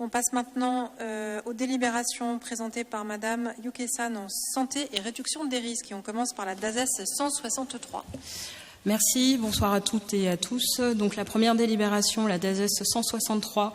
On passe maintenant aux délibérations présentées par Madame Yuke-san en santé et réduction des risques. Et on commence par la DASES 163. Merci, bonsoir à toutes et à tous. Donc la première délibération, la DASES 163,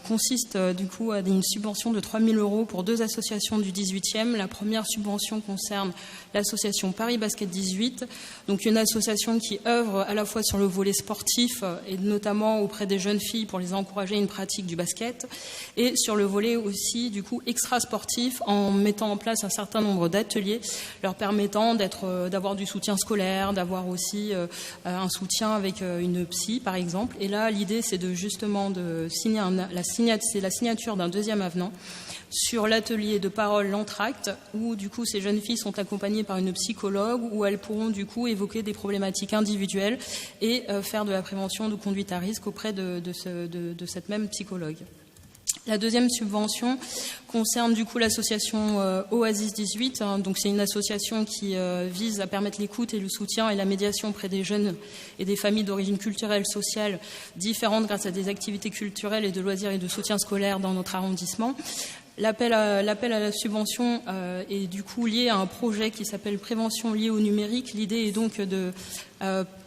consiste du coup à une subvention de 3 000 € pour 2 associations du 18e. La première subvention concerne l'association Paris Basket 18, donc une association qui œuvre à la fois sur le volet sportif et notamment auprès des jeunes filles pour les encourager à une pratique du basket, et sur le volet aussi du coup extra-sportif en mettant en place un certain nombre d'ateliers leur permettant d'avoir du soutien scolaire, d'avoir aussi un soutien avec une psy par exemple. Et là l'idée c'est de justement de signer la signature d'un deuxième avenant sur l'atelier de parole l'entracte, où du coup ces jeunes filles sont accompagnées par une psychologue, où elles pourront du coup évoquer des problématiques individuelles et faire de la prévention de conduite à risque auprès de cette même psychologue. La deuxième subvention concerne du coup l'association Oasis 18. Donc c'est une association qui vise à permettre l'écoute et le soutien et la médiation auprès des jeunes et des familles d'origine culturelle, sociale différentes grâce à des activités culturelles et de loisirs et de soutien scolaire dans notre arrondissement. L'appel à la subvention est du coup lié à un projet qui s'appelle Prévention liée au numérique. L'idée est donc de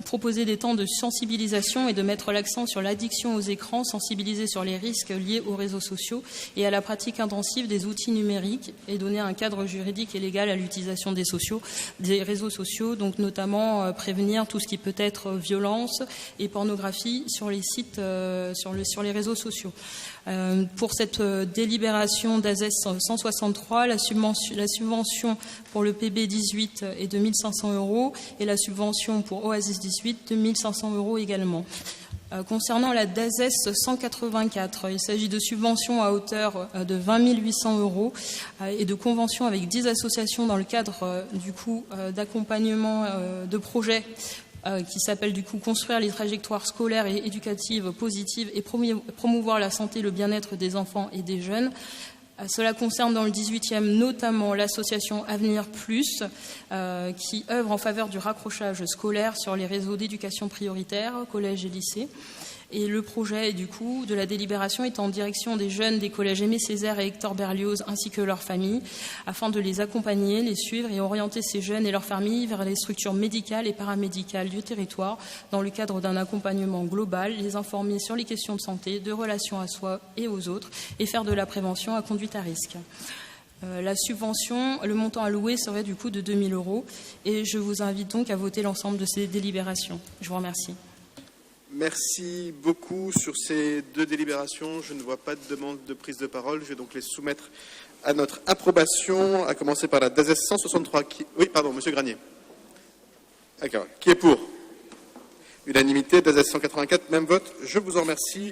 proposer des temps de sensibilisation et de mettre l'accent sur l'addiction aux écrans, sensibiliser sur les risques liés aux réseaux sociaux et à la pratique intensive des outils numériques et donner un cadre juridique et légal à l'utilisation des réseaux sociaux, donc notamment prévenir tout ce qui peut être violence et pornographie sur les sites, sur les réseaux sociaux. Pour cette délibération d'ASES 163, la subvention pour le PB 18 est de 1 500 € et la subvention pour Oasis 18 de 1 500 € également. Concernant la DASES 184, il s'agit de subventions à hauteur de 20 800 € et de conventions avec 10 associations dans le cadre du coup d'accompagnement de projets qui s'appelle du coup construire les trajectoires scolaires et éducatives positives et promouvoir la santé et le bien-être des enfants et des jeunes. Cela concerne dans le 18e notamment l'association Avenir Plus qui œuvre en faveur du raccrochage scolaire sur les réseaux d'éducation prioritaire, collèges et lycées. Et le projet du coup de la délibération est en direction des jeunes des collèges Aimé Césaire et Hector Berlioz ainsi que leurs familles, afin de les accompagner, les suivre et orienter ces jeunes et leurs familles vers les structures médicales et paramédicales du territoire dans le cadre d'un accompagnement global, les informer sur les questions de santé, de relation à soi et aux autres et faire de la prévention à conduite à risque. La subvention, le montant alloué serait du coup de 2 000 € et je vous invite donc à voter l'ensemble de ces délibérations. Je vous remercie. Merci beaucoup sur ces deux délibérations. Je ne vois pas de demande de prise de parole. Je vais donc les soumettre à notre approbation, à commencer par la DASES 163. Oui, pardon, Monsieur Granier. D'accord. Qui est pour? Unanimité, DASES 184, même vote. Je vous en remercie.